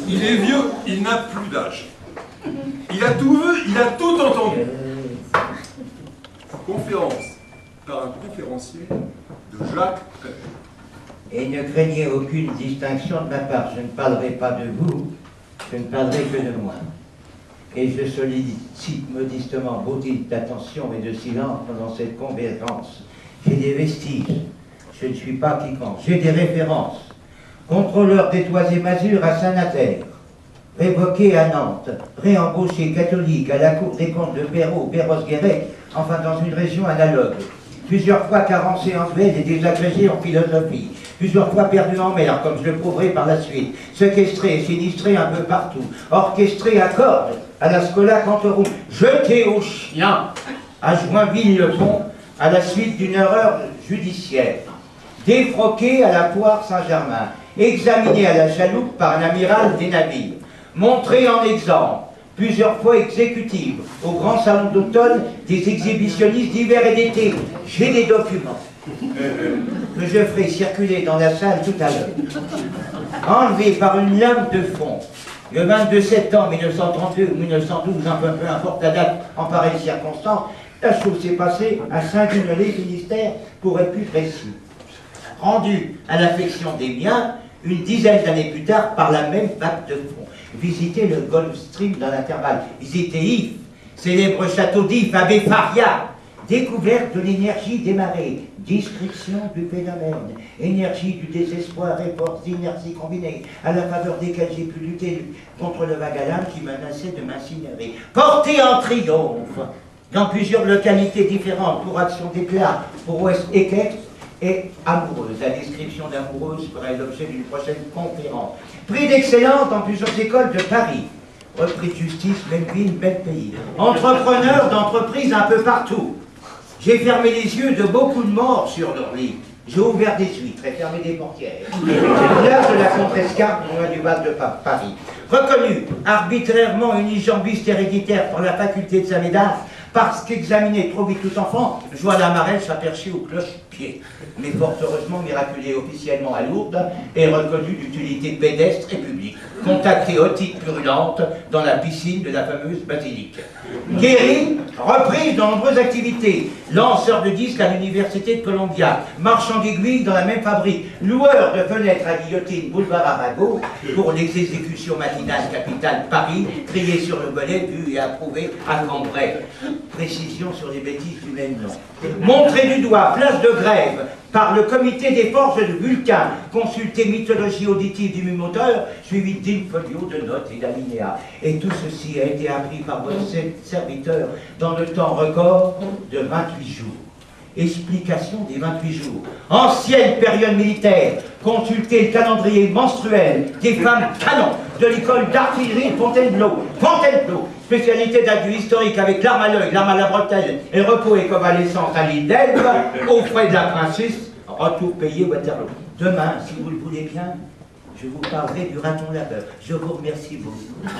Il est vieux, il n'a plus d'âge. Il a tout vu, il a tout entendu. Conférence par un conférencier de Jacques Prévert. Et ne craignez aucune distinction de ma part. Je ne parlerai pas de vous, je ne parlerai que de moi. Et je sollicite modestement beaucoup d'attention et de silence pendant cette conférence. J'ai des vestiges, je ne suis pas quiconque, j'ai des références. Contrôleur des toits et masures à Saint-Nazaire, révoqué à Nantes, réembauché catholique à la cour des comptes de Perros-Guirec, enfin dans une région analogue. Plusieurs fois carencé en duel et désagrégé en philosophie. Plusieurs fois perdu en mer, comme je le prouverai par la suite. Séquestré et sinistré un peu partout. Orchestré à cordes, à la Scola Cantorum. Jeté aux chiens, à Joinville-le-Pont, à la suite d'une erreur judiciaire. Défroqué à la poire Saint-Germain. Examiné à la chaloupe par un amiral des navires. Montré en exemple. Plusieurs fois exécutive, au grand salon d'automne des exhibitionnistes d'hiver et d'été. J'ai des documents que je ferai circuler dans la salle tout à l'heure. Enlevé par une lame de fond, le 22 septembre 1932 ou 1912, un peu importe la date en pareille circonstance, la chose s'est passée à Saint-Gunnelé, Finistère, pour être plus précis. Rendu à l'affection des miens, une dizaine d'années plus tard, par la même vague de fond. Visiter le Gulf Stream dans l'intervalle, visiter If, célèbre château d'If, Abbé Faria, découverte de l'énergie des marées, description du phénomène, énergie du désespoir et force d'inertie combinée, à la faveur desquelles j'ai pu lutter contre le vague à l'âme qui menaçait de m'incinérer. Porté en triomphe dans plusieurs localités différentes pour action d'éclat, pour Ouest équestre et amoureuse. La description d'amoureuse ferait l'objet d'une prochaine conférence. Prix d'excellence dans plusieurs écoles de Paris. Prix de justice, même ville, même pays. Entrepreneur d'entreprises un peu partout. J'ai fermé les yeux de beaucoup de morts sur leur lit. J'ai ouvert des huîtres et fermé des portières. L'heure de la contrescarpe, loin du bal de Paris. Reconnu arbitrairement unijambiste héréditaire par la faculté de Saint-Médard, parce qu'examiné trop vite tout enfant, je vois la marèche aperçue au cloche-pied. Mais fort heureusement miraculé officiellement à Lourdes et reconnu d'utilité pédestre et publique. Contacté otite purulente dans la piscine de la fameuse basilique. Guéri, reprise dans nombreuses activités. Lanceur de disques à l'université de Columbia. Marchand d'aiguilles dans la même fabrique. Loueur de fenêtres à guillotine boulevard Arago pour les exécutions matinales capitale Paris, trié sur le volet, vu et approuvé à Cambrai. Précision sur les bêtises du même nom. Montré du doigt, place de grève, par le comité des forges de Vulcain, consulté mythologie auditive du moteur, suivi d'infolio de notes et d'alinéas. Et tout ceci a été appris par votre serviteur dans le temps record de 28 jours. Explication des 28 jours. Ancienne période militaire, consultez le calendrier menstruel des femmes canons de l'école d'artillerie Fontainebleau. Fontainebleau, spécialité d'adieu historique avec l'arme à l'œil, l'arme à la bretelle et repos et convalescence à l'île d'Elbe, aux frais de la princesse, retour payé Waterloo. Demain, si vous le voulez bien, je vous parlerai du raton laveur. Je vous remercie beaucoup.